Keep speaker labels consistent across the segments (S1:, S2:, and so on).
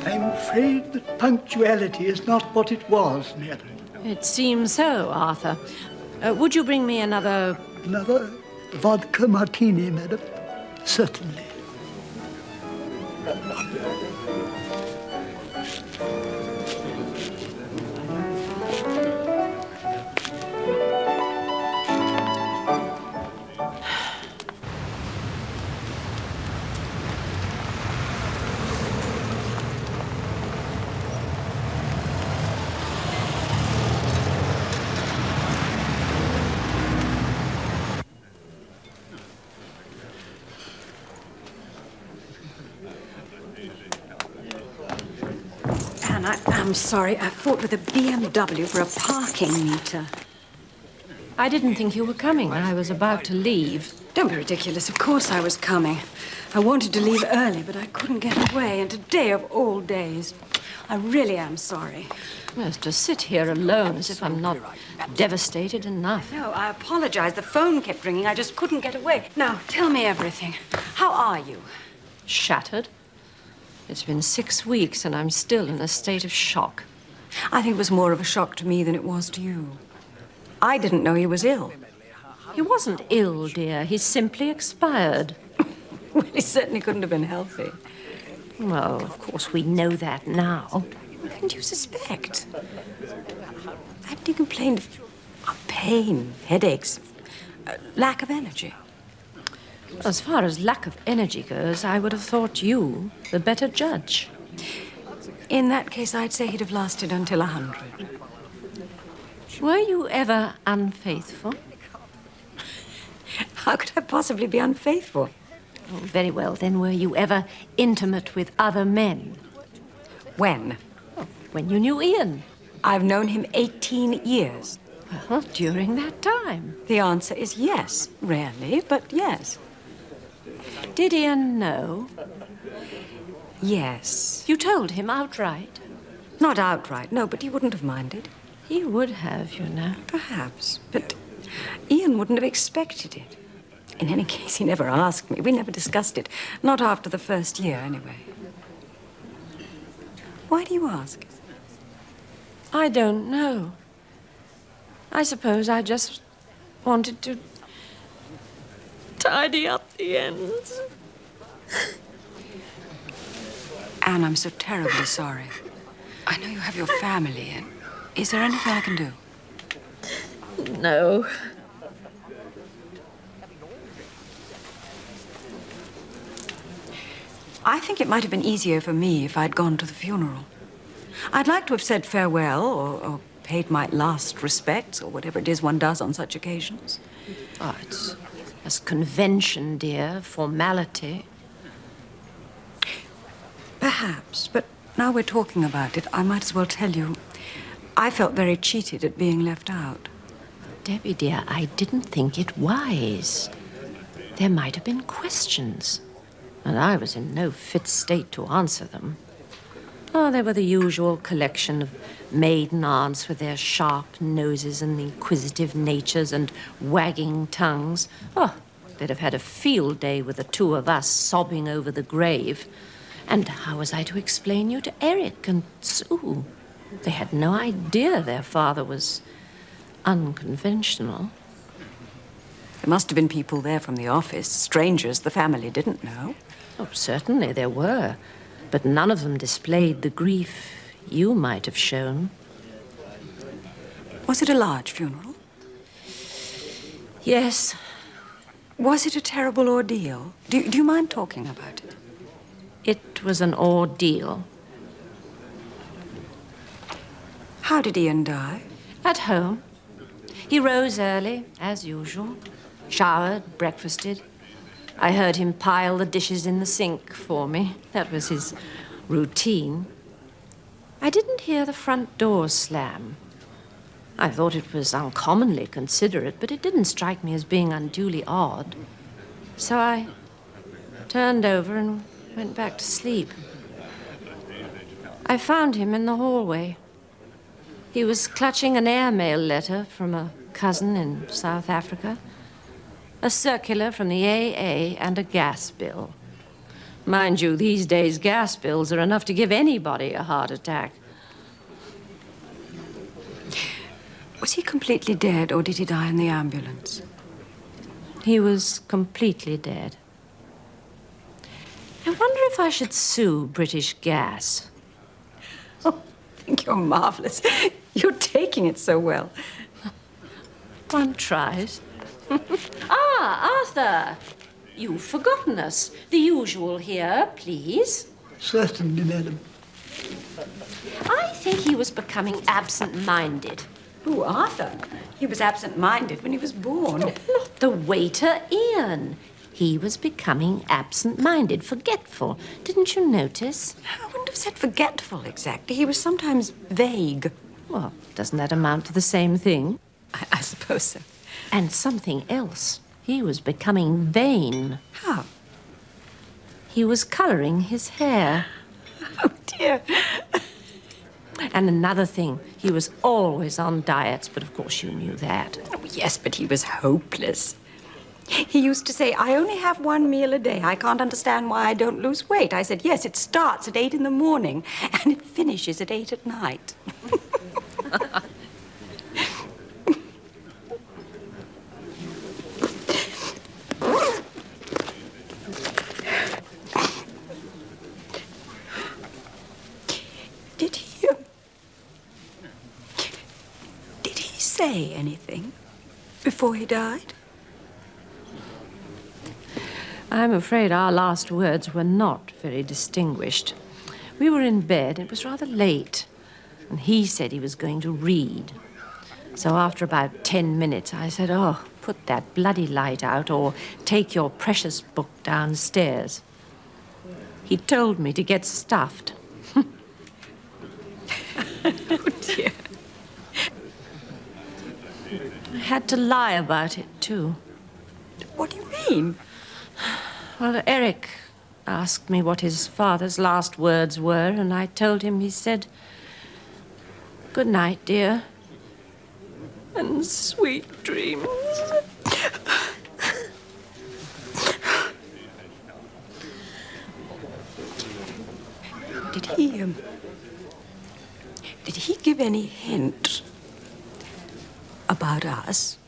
S1: I'm afraid that punctuality is not what it was, Ned.
S2: It seems so, Arthur. Would you bring me another...
S1: Another vodka martini, madam? Certainly.
S3: I'm sorry, I fought with a BMW for a parking meter.
S2: I didn't think you were coming. I was about to leave.
S3: Don't be ridiculous. Of course I was coming. I wanted to leave early, but I couldn't get away. And today of all days, I really am sorry.
S2: Yes, to sit here alone as if I'm not devastated enough.
S3: No, I apologize. The phone kept ringing. I just couldn't get away. Now, tell me everything. How are you?
S2: Shattered. It's been 6 weeks and I'm still in a state of shock.
S3: I think it was more of a shock to me than it was to you. I didn't know he was ill.
S2: He wasn't ill, dear. He simply expired.
S3: Well, he certainly couldn't have been healthy.
S2: Well, of course, we know that now.
S3: What didn't you suspect? Hadn't he complained of pain, headaches, lack of energy?
S2: As far as lack of energy goes, I would have thought you the better judge.
S3: In that case, I'd say he'd have lasted until 100.
S2: Were you ever unfaithful?
S3: How could I possibly be unfaithful?
S2: Oh, very well, then were you ever intimate with other men?
S3: When?
S2: Oh, when you knew Ian.
S3: I've known him 18 years.
S2: Well, during that time.
S3: The answer is yes. Rarely, but yes.
S2: Did Ian know?
S3: Yes.
S2: You told him outright?
S3: Not outright, no, but he wouldn't have minded.
S2: He would have, you know.
S3: Perhaps, but Ian wouldn't have expected it. In any case, he never asked me. We never discussed it. Not after the first year, anyway. Why do you ask?
S2: I don't know. I suppose I just wanted to tidy up the ends.
S3: Anne, I'm so terribly sorry. I know you have your family, and is there anything I can do?
S2: No.
S3: I think it might have been easier for me if I'd gone to the funeral. I'd like to have said farewell or paid my last respects or whatever it is one does on such occasions.
S2: Oh, it's as convention, dear, formality.
S3: Perhaps, but now we're talking about it, I might as well tell you. I felt very cheated at being left out.
S2: Debbie, dear, I didn't think it wise. There might have been questions, and I was in no fit state to answer them. Oh, they were the usual collection of maiden aunts with their sharp noses and inquisitive natures and wagging tongues. Oh, they'd have had a field day with the two of us sobbing over the grave. And how was I to explain you to Eric and Sue? They had no idea their father was unconventional.
S3: There must have been people there from the office, strangers the family didn't know.
S2: Oh, certainly there were, but none of them displayed the grief you might have shown.
S3: Was it a large funeral?
S2: Yes.
S3: Was it a terrible ordeal? Do you mind talking about it?
S2: It was an ordeal.
S3: How did Ian die?
S2: At home. He rose early, as usual, showered, breakfasted. I heard him pile the dishes in the sink for me. That was his routine. I didn't hear the front door slam. I thought it was uncommonly considerate, but it didn't strike me as being unduly odd. So I turned over and went back to sleep. I found him in the hallway. He was clutching an airmail letter from a cousin in South Africa, a circular from the AA, and a gas bill. Mind you, these days gas bills are enough to give anybody a heart attack.
S3: Was he completely dead, or did he die in the ambulance?
S2: He was completely dead. I wonder if I should sue British Gas.
S3: Oh, I think you're marvelous. You're taking it so well.
S2: One tries. Ah, Arthur! You've forgotten us. The usual here, please.
S1: Certainly, madam.
S2: I think he was becoming absent-minded.
S3: Who, Arthur? He was absent-minded when he was born.
S2: Not the waiter, Ian. He was becoming absent-minded, forgetful. Didn't you notice?
S3: I wouldn't have said forgetful exactly. He was sometimes vague.
S2: Well, doesn't that amount to the same thing?
S3: I suppose so.
S2: And something else. He was becoming vain.
S3: How?
S2: He was coloring his hair.
S3: Oh, dear.
S2: And another thing, he was always on diets, but of course you knew that.
S3: Oh, yes, but he was hopeless. He used to say, I only have one meal a day. I can't understand why I don't lose weight. I said, yes, it starts at 8 in the morning and it finishes at 8 at night. Did he say anything before he died?
S2: I'm afraid our last words were not very distinguished. We were in bed. It was rather late, and he said he was going to read. So after about 10 minutes, I said, oh, put that bloody light out or take your precious book downstairs. He told me to get stuffed.
S3: Oh, dear.
S2: I had to lie about it, too.
S3: What do you mean?
S2: Well, Eric asked me what his father's last words were, and I told him. He said, good night, dear, and sweet dreams.
S3: Did he give any hint about us?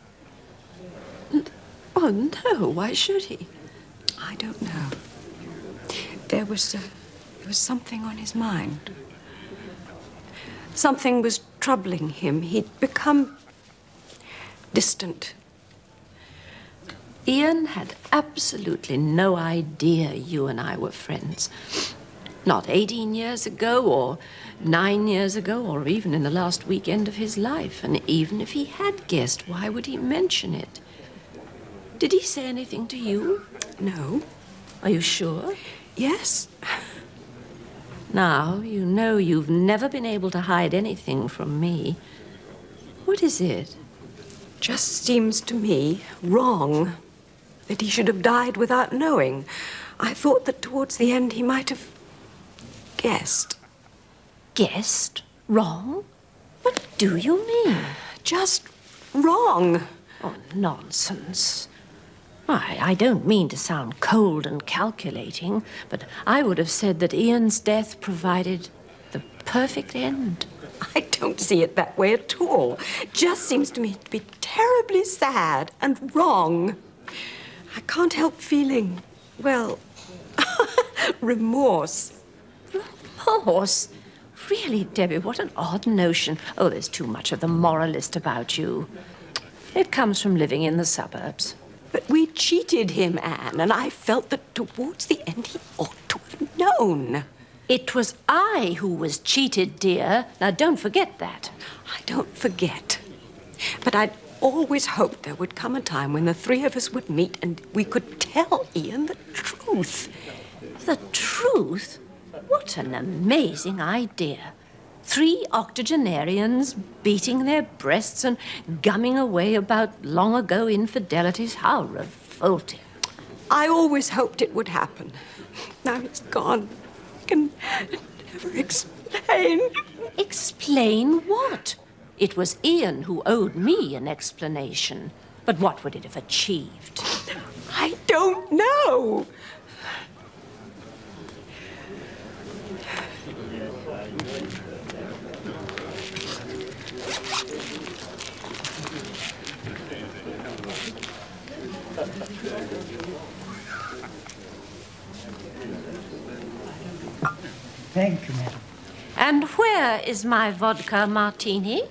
S2: Oh, no, why should he?
S3: I don't know. There was something on his mind. Something was troubling him. He'd become distant.
S2: Ian had absolutely no idea you and I were friends. Not 18 years ago, or 9 years ago, or even in the last weekend of his life. And even if he had guessed, why would he mention it? Did he say anything to you?
S3: No.
S2: Are you sure?
S3: Yes.
S2: Now, you know you've never been able to hide anything from me. What is it?
S3: Just seems to me wrong that he should have died without knowing. I thought that towards the end he might have guessed.
S2: Guessed? Wrong? What do you mean?
S3: Just wrong.
S2: Oh, nonsense. I don't mean to sound cold and calculating, but I would have said that Ian's death provided the perfect end.
S3: I don't see it that way at all. Just seems to me to be terribly sad and wrong. I can't help feeling, well, remorse.
S2: Remorse? Really, Debbie, what an odd notion. Oh, there's too much of the moralist about you. It comes from living in the suburbs.
S3: But we cheated him, Anne, and I felt that towards the end he ought to have known.
S2: It was I who was cheated, dear. Now, don't forget that.
S3: I don't forget. But I'd always hoped there would come a time when the three of us would meet and we could tell Ian the truth.
S2: The truth? What an amazing idea. 3 octogenarians beating their breasts and gumming away about long-ago infidelities. How revolting.
S3: I always hoped it would happen. Now it's gone. I can never explain.
S2: Explain what? It was Ian who owed me an explanation. But what would it have achieved?
S3: I don't know.
S1: Thank you, madam.
S2: And where is my vodka martini?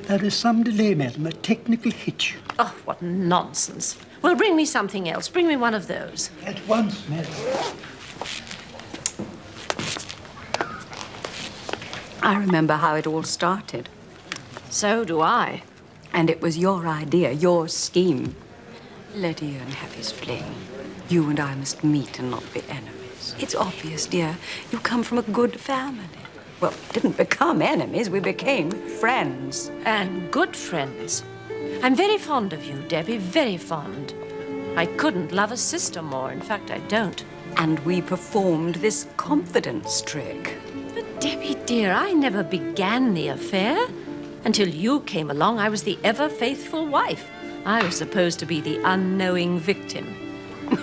S1: There is some delay, madam, a technical hitch.
S2: Oh, what nonsense. Well, bring me something else. Bring me one of those.
S1: At once, madam.
S3: I remember how it all started.
S2: So do I.
S3: And it was your idea, your scheme. Let Ian have his fling. You and I must meet and not be enemies. It's obvious, dear. You come from a good family. Well, we didn't become enemies. We became friends.
S2: And good friends. I'm very fond of you, Debbie, very fond. I couldn't love a sister more. In fact, I don't.
S3: And we performed this confidence trick.
S2: But, Debbie, dear, I never began the affair. Until you came along, I was the ever-faithful wife. I was supposed to be the unknowing victim.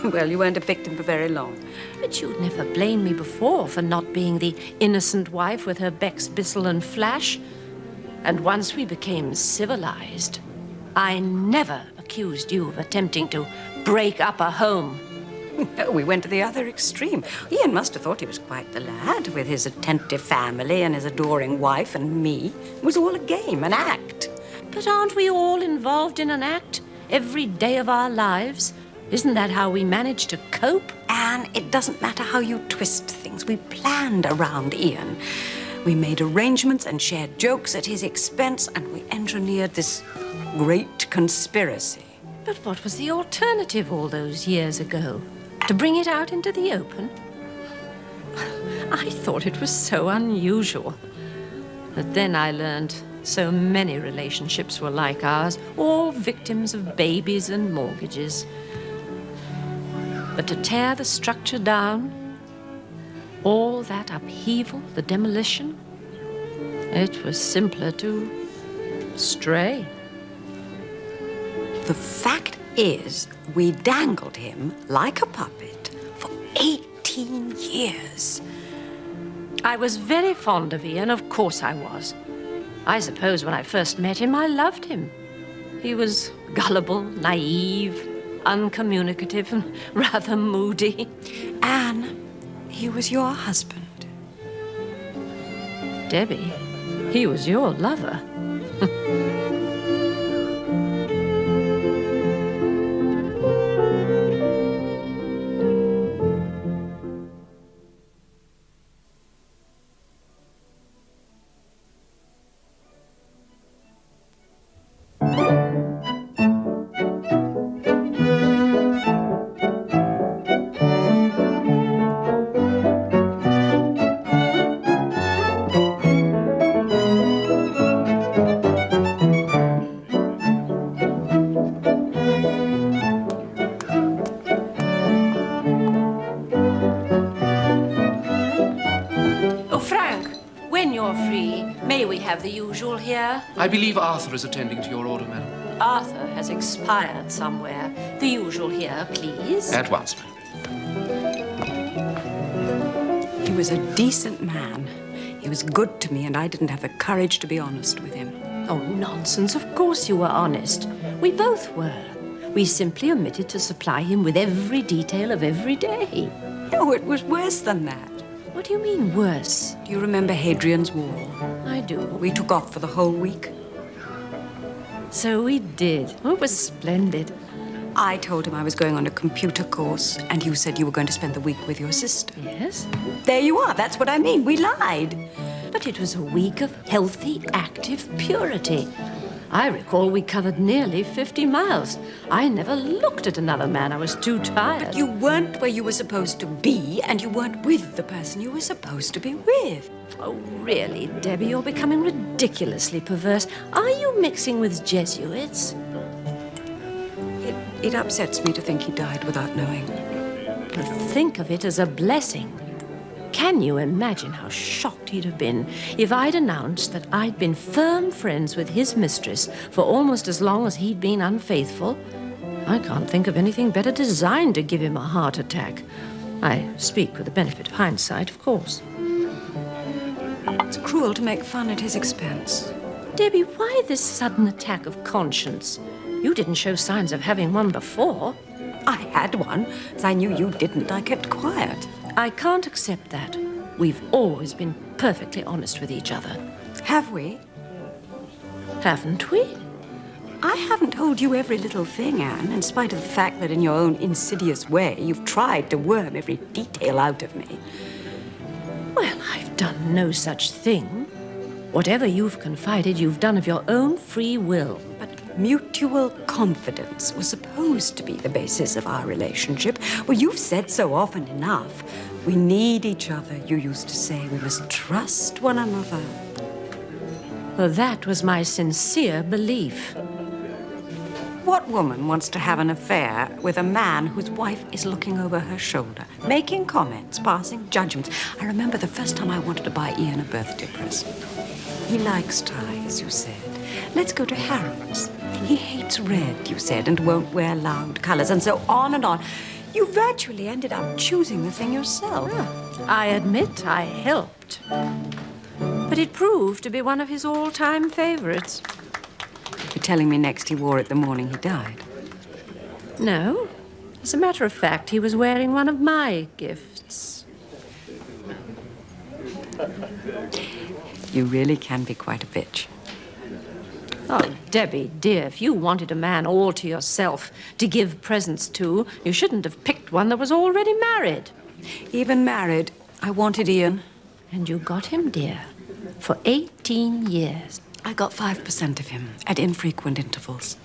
S3: Well, you weren't a victim for very long.
S2: But you'd never blamed me before for not being the innocent wife with her Beck's Bissell and Flash. And once we became civilized, I never accused you of attempting to break up a home.
S3: No, we went to the other extreme. Ian must have thought he was quite the lad, with his attentive family and his adoring wife and me. It was all a game, an act.
S2: But aren't we all involved in an act every day of our lives? Isn't that how we manage to cope?
S3: Anne, it doesn't matter how you twist things. We planned around Ian. We made arrangements and shared jokes at his expense, and we engineered this great conspiracy.
S2: But what was the alternative all those years ago? To bring it out into the open? I thought it was so unusual. But then I learned so many relationships were like ours, all victims of babies and mortgages. But to tear the structure down, all that upheaval, the demolition, it was simpler to stray.
S3: The fact is, we dangled him like a puppet for 18 years.
S2: I was very fond of Ian, of course I was. I suppose when I first met him, I loved him. He was gullible, naive, uncommunicative, and rather moody.
S3: Anne, he was your husband.
S2: Debbie, he was your lover. have the usual here?
S4: I believe Arthur is attending to your order, madam.
S2: Arthur has expired somewhere. The usual here, please.
S4: At once, madam.
S3: He was a decent man. He was good to me, and I didn't have the courage to be honest with him.
S2: Oh, nonsense. Of course you were honest. We both were. We simply omitted to supply him with every detail of every day.
S3: No, it was worse than that.
S2: What do you mean, worse?
S3: Do you remember Hadrian's Wall?
S2: I do.
S3: We took off for the whole week.
S2: So we did. Oh, it was splendid.
S3: I told him I was going on a computer course, and you said you were going to spend the week with your sister.
S2: Yes?
S3: There you are. That's what I mean. We lied.
S2: But it was a week of healthy, active purity. I recall we covered nearly 50 miles. I never looked at another man. I was too tired.
S3: But you weren't where you were supposed to be, and you weren't with the person you were supposed to be with.
S2: Oh, really, Debbie, you're becoming ridiculously perverse. Are you mixing with Jesuits?
S3: It upsets me to think he died without knowing.
S2: But think of it as a blessing. Can you imagine how shocked he'd have been if I'd announced that I'd been firm friends with his mistress for almost as long as he'd been unfaithful? I can't think of anything better designed to give him a heart attack. I speak with the benefit of hindsight, of course.
S3: It's cruel to make fun at his expense.
S2: Debbie, why this sudden attack of conscience? You didn't show signs of having one before.
S3: I had one. As I knew you didn't, I kept quiet.
S2: I can't accept that. We've always been perfectly honest with each other.
S3: Have we?
S2: Haven't we?
S3: I haven't told you every little thing, Anne, in spite of the fact that in your own insidious way, you've tried to worm every detail out of me.
S2: Well, I've done no such thing. Whatever you've confided, you've done of your own free will.
S3: But mutual confidence was supposed to be the basis of our relationship. Well, you've said so often enough. We need each other, you used to say. We must trust one another.
S2: Well, that was my sincere belief.
S3: What woman wants to have an affair with a man whose wife is looking over her shoulder, making comments, passing judgments? I remember the first time I wanted to buy Ian a birthday present. He likes ties, you said. Let's go to Harrods. He hates red, you said, and won't wear loud colors, and so on and on. You virtually ended up choosing the thing yourself.
S2: I admit I helped. But it proved to be one of his all-time favorites.
S3: You're telling me next he wore it the morning he died?
S2: No. As a matter of fact, he was wearing one of my gifts.
S3: You really can be quite a bitch.
S2: Oh, Debbie, dear, if you wanted a man all to yourself to give presents to, you shouldn't have picked one that was already married.
S3: Even married, I wanted Ian.
S2: And you got him, dear, for 18 years.
S3: I got 5% of him at infrequent intervals.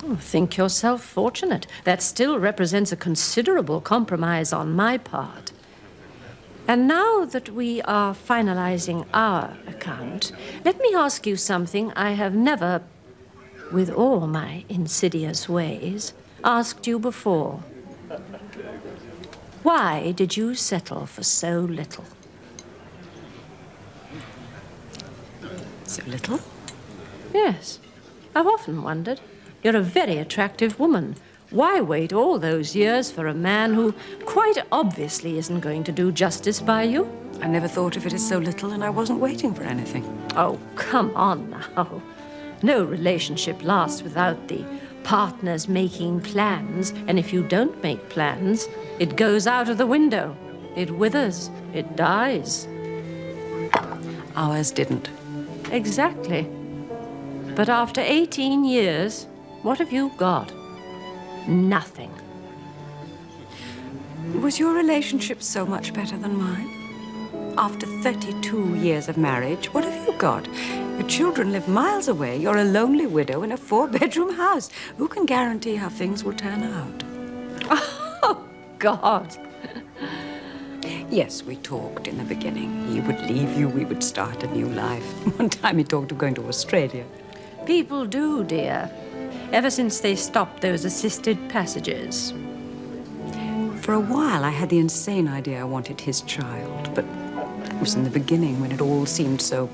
S2: Oh, think yourself fortunate. That still represents a considerable compromise on my part. And now that we are finalizing our account, let me ask you something I have never, with all my insidious ways, asked you before. Why did you settle for so little?
S3: So little?
S2: Yes, I've often wondered. You're a very attractive woman. Why wait all those years for a man who quite obviously isn't going to do justice by you?
S3: I never thought of it as so little, and I wasn't waiting for anything.
S2: Oh, come on now. No relationship lasts without the partners making plans, and if you don't make plans, it goes out of the window. It withers. It dies.
S3: Ours didn't.
S2: Exactly. But after 18 years, what have you got? Nothing.
S3: Was your relationship so much better than mine? After 32 years of marriage, what have you got? Your children live miles away. You're a lonely widow in a 4-bedroom house. Who can guarantee how things will turn out?
S2: Oh, God.
S3: Yes, we talked in the beginning. He would leave you, we would start a new life. One time he talked of going to Australia.
S2: People do, dear. Ever since they stopped those assisted passages.
S3: For a while, I had the insane idea I wanted his child, but it was in the beginning when it all seemed so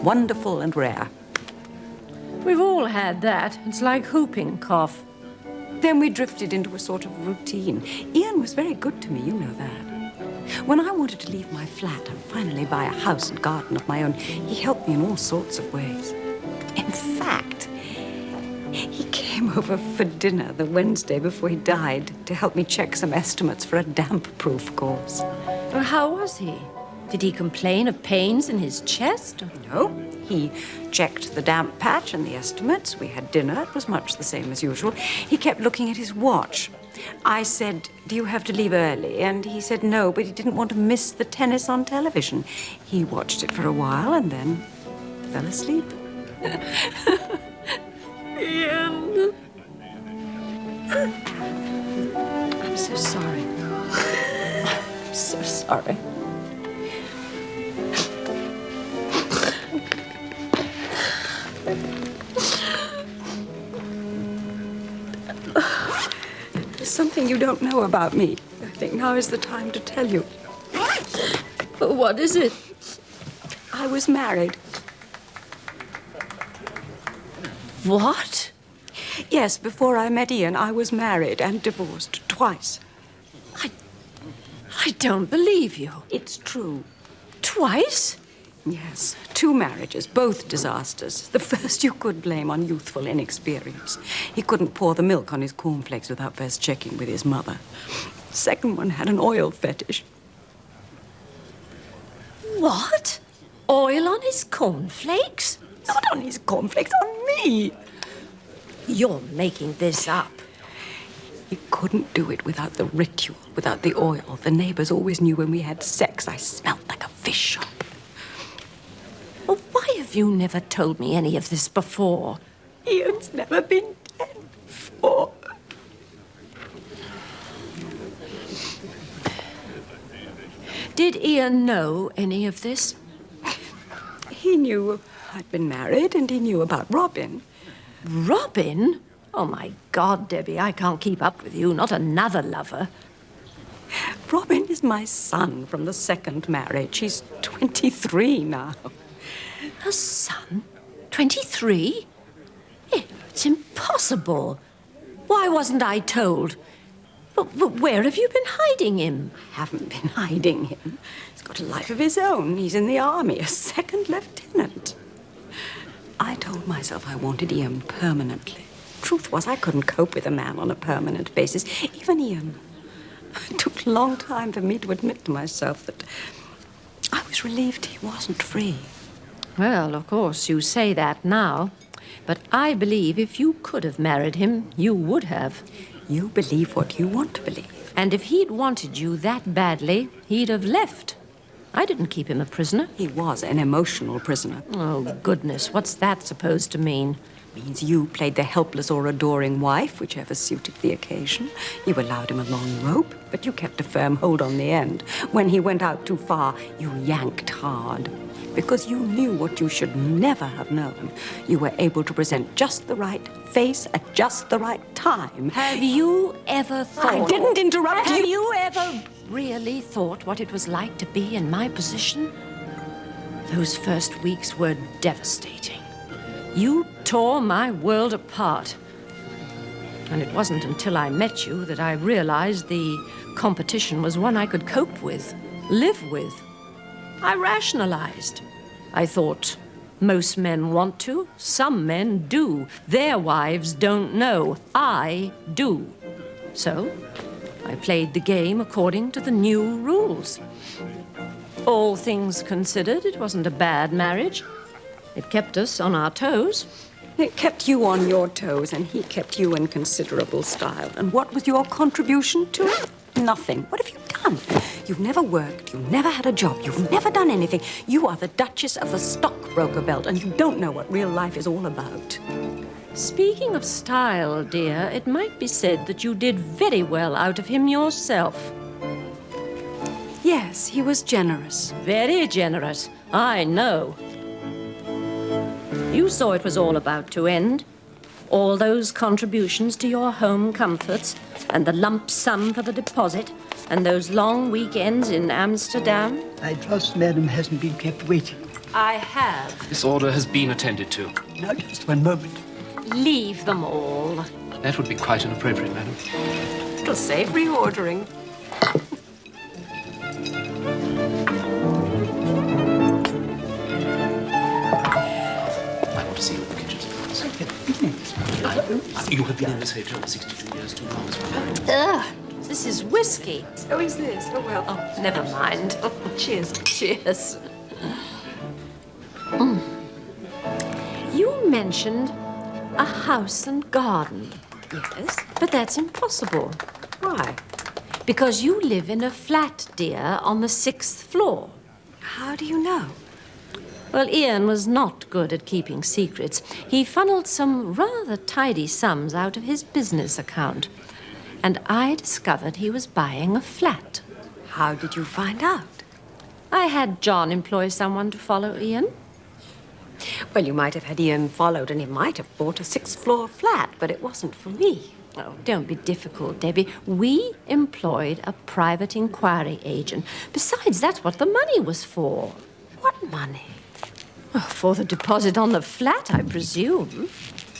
S3: wonderful and rare.
S2: We've all had that. It's like whooping cough.
S3: Then we drifted into a sort of routine. Ian was very good to me, you know that. When I wanted to leave my flat and finally buy a house and garden of my own, he helped me in all sorts of ways. In fact, he came over for dinner the Wednesday before he died to help me check some estimates for a damp-proof course.
S2: Well, how was he? Did he complain of pains in his chest?
S3: No. He checked the damp patch and the estimates. We had dinner. It was much the same as usual. He kept looking at his watch. I said, "Do you have to leave early?" And he said no, but he didn't want to miss the tennis on television. He watched it for a while and then fell asleep. Ian. I'm so sorry. I'm so sorry. There's something you don't know about me. I think now is the time to tell you.
S2: What is it?
S3: I was married.
S2: What?
S3: Yes, before I met Ian, I was married and divorced twice.
S2: I don't believe you.
S3: It's true.
S2: Twice?
S3: Yes, 2 marriages, both disasters. The first you could blame on youthful inexperience. He couldn't pour the milk on his cornflakes without first checking with his mother. The second one had an oil fetish.
S2: What? Oil on his cornflakes?
S3: Not on his cornflakes, on me.
S2: You're making this up.
S3: He couldn't do it without the ritual, without the oil. The neighbors always knew when we had sex. I smelled like a fish shop.
S2: Well, why have you never told me any of this before?
S3: Ian's never been dead before.
S2: Did Ian know any of this?
S3: He knew I'd been married, and he knew about Robin.
S2: Robin? Oh, my God, Debbie, I can't keep up with you. Not another lover.
S3: Robin is my son from the second marriage. He's 23 now.
S2: A son? 23? It's impossible. Why wasn't I told? But where have you been hiding him?
S3: I haven't been hiding him. He's got a life of his own. He's in the army, a second lieutenant. I told myself I wanted Ian permanently. Truth was, I couldn't cope with a man on a permanent basis, even Ian. It took a long time for me to admit to myself that I was relieved he wasn't free.
S2: Well, of course, you say that now. But I believe if you could have married him, you would have.
S3: You believe what you want to believe.
S2: And if he'd wanted you that badly, he'd have left. I didn't keep him a prisoner.
S3: He was an emotional prisoner.
S2: Oh, goodness, what's that supposed to mean?
S3: Means you played the helpless or adoring wife, whichever suited the occasion. You allowed him a long rope, but you kept a firm hold on the end. When he went out too far, you yanked hard. Because you knew what you should never have known. You were able to present just the right face at just the right time.
S2: Have you ever thought...
S3: I didn't interrupt you.
S2: Have you ever really thought what it was like to be in my position? Those first weeks were devastating. You tore my world apart. And it wasn't until I met you that I realized the competition was one I could cope with, live with. I rationalized. I thought, most men want to, some men do. Their wives don't know. I do. So, I played the game according to the new rules. All things considered, it wasn't a bad marriage. It kept us on our toes.
S3: It kept you on your toes, and he kept you in considerable style. And what was your contribution to it? Nothing. What have you done? You've never worked, you've never had a job, you've never done anything. You are the Duchess of the stockbroker belt, and you don't know what real life is all about.
S2: Speaking of style, dear, it might be said that you did very well out of him yourself.
S3: Yes, he was generous.
S2: Very generous. I know. You saw it was all about to end. All those contributions to your home comforts, and the lump sum for the deposit, and those long weekends in Amsterdam.
S1: I trust Madam hasn't been kept waiting.
S2: I have.
S4: This order has been attended to.
S1: Now, just one moment.
S2: Leave them all.
S4: That would be quite inappropriate, madam.
S3: It'll save reordering.
S4: I want to see you in the kitchen. You have been in this hotel for 62 years, too long.
S2: Ugh, this is whiskey.
S3: Oh, is this? Oh, well.
S2: Oh, never mind.
S3: Cheers.
S2: Cheers. You mentioned a house and garden.
S3: Yes?
S2: But that's impossible.
S3: Why?
S2: Because you live in a flat, dear, on the 6th floor.
S3: How do you know?
S2: Well, Ian was not good at keeping secrets. He funneled some rather tidy sums out of his business account. And I discovered he was buying a flat.
S3: How did you find out?
S2: I had John employ someone to follow Ian.
S3: Well, you might have had Ian followed and he might have bought a 6th-floor flat, but it wasn't for me.
S2: Oh, don't be difficult, Debbie. We employed a private inquiry agent. Besides, that's what the money was for.
S3: What money?
S2: Oh, for the deposit on the flat, I presume.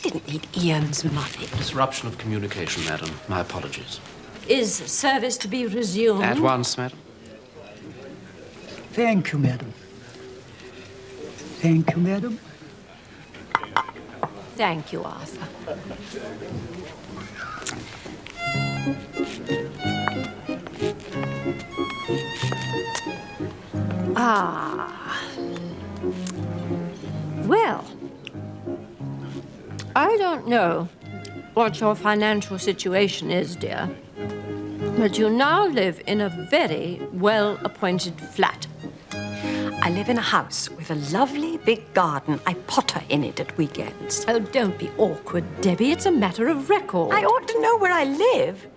S3: Didn't need Ian's money.
S4: Disruption of communication, madam. My apologies.
S2: Is service to be resumed?
S4: At once, madam.
S1: Thank you, madam. Thank you, madam.
S2: Thank you, Arthur. Ah. Well, I don't know what your financial situation is, dear, but you now live in a very well-appointed flat.
S3: I live in a house with a lovely big garden. I potter in it at weekends.
S2: Oh, don't be awkward, Debbie. It's a matter of record.
S3: I ought to know where I live.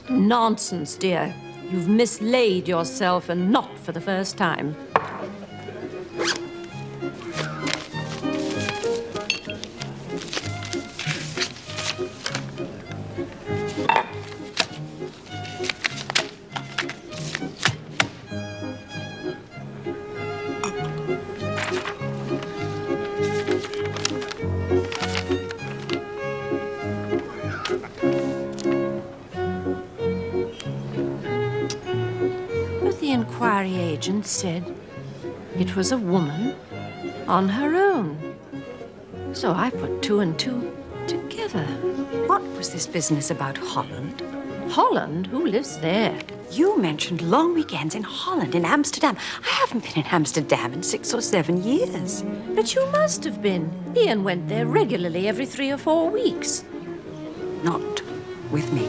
S2: Nonsense, dear. You've mislaid yourself, and not for the first time. Inquiry agent said it was a woman on her own. So I put two and two together.
S3: What was this business about Holland?
S2: Holland? Who lives there?
S3: You mentioned long weekends in Holland, in Amsterdam. I haven't been in Amsterdam in 6 or 7 years.
S2: But you must have been. Ian went there regularly every 3 or 4 weeks.
S3: Not with me.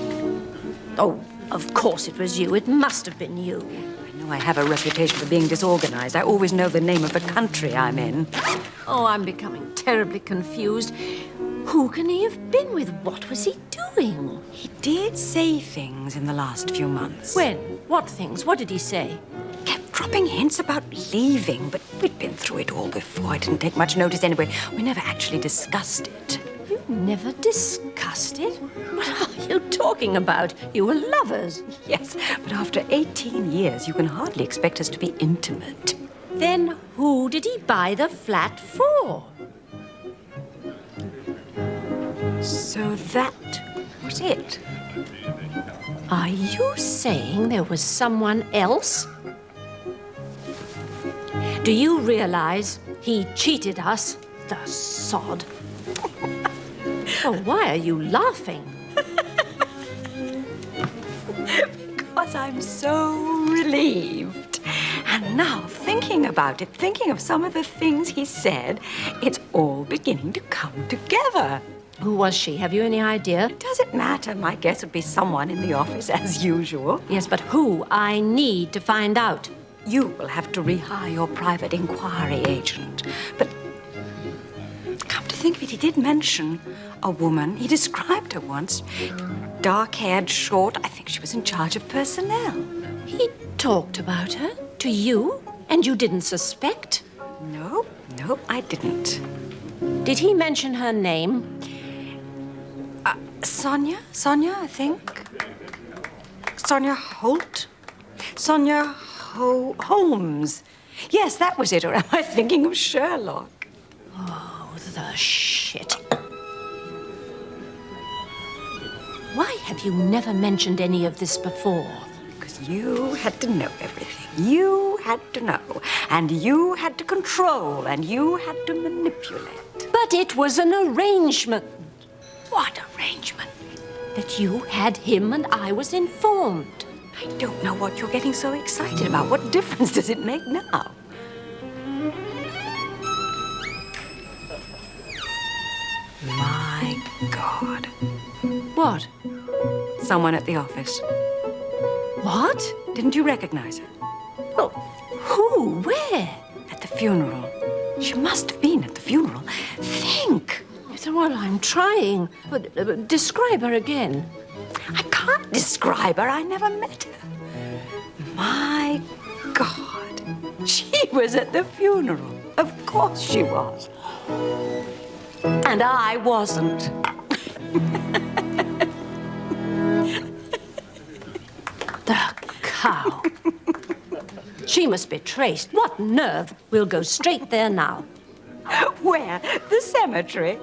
S2: Oh, of course it was you. It must have been you.
S3: I have a reputation for being disorganized. I always know the name of the country I'm in.
S2: Oh, I'm becoming terribly confused. Who can he have been with? What was he doing?
S3: He did say things in the last few months.
S2: When? What things? What did he say?
S3: Kept dropping hints about leaving, but we'd been through it all before. I didn't take much notice anyway. We never actually discussed it.
S2: You never discussed it? What are you talking about? You were lovers.
S3: Yes, but after 18 years, you can hardly expect us to be intimate.
S2: Then who did he buy the flat for?
S3: So that was it.
S2: Are you saying there was someone else? Do you realize he cheated us, the sod? Oh, why are you laughing?
S3: Because I'm so relieved. And now, thinking about it, thinking of some of the things he said, it's all beginning to come together.
S2: Who was she? Have you any idea?
S3: Does it matter? My guess would be someone in the office, as usual.
S2: Yes, but who? I need to find out.
S3: You will have to rehire your private inquiry agent. But come to think of it, he did mention a woman. He described her once. Dark-haired, short. I think she was in charge of personnel.
S2: He talked about her to you, and you didn't suspect?
S3: Nope, I didn't.
S2: Did he mention her name?
S3: Sonia, I think. Sonia Holt? Sonia Holmes. Yes, that was it. Or am I thinking of Sherlock?
S2: Oh, the shit. Why have you never mentioned any of this before?
S3: Because you had to know everything. You had to know. And you had to control. And you had to manipulate.
S2: But it was an arrangement.
S3: What arrangement?
S2: That you had him and I was informed.
S3: I don't know what you're getting so excited about. What difference does it make now? My God.
S2: What?
S3: Someone at the office.
S2: What?
S3: Didn't you recognize her?
S2: Well, who? Where?
S3: At the funeral. She must have been at the funeral. Think.
S2: Well, I'm trying. But describe her again.
S3: I can't describe her. I never met her. My God. She was at the funeral. Of course she was. And I wasn't.
S2: The cow. She must be traced. What nerve? We'll go straight there now.
S3: Where? The cemetery?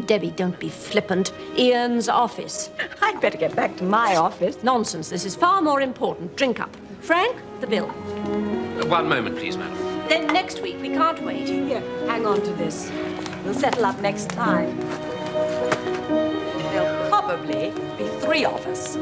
S2: Debbie, don't be flippant. Ian's office.
S3: I'd better get back to my office.
S2: Nonsense. This is far more important. Drink up. Frank, the bill.
S4: 1 moment, please, madam.
S2: Then next week. We can't wait.
S3: Here, hang on to this. We'll settle up next time. There'll probably be 3 of us.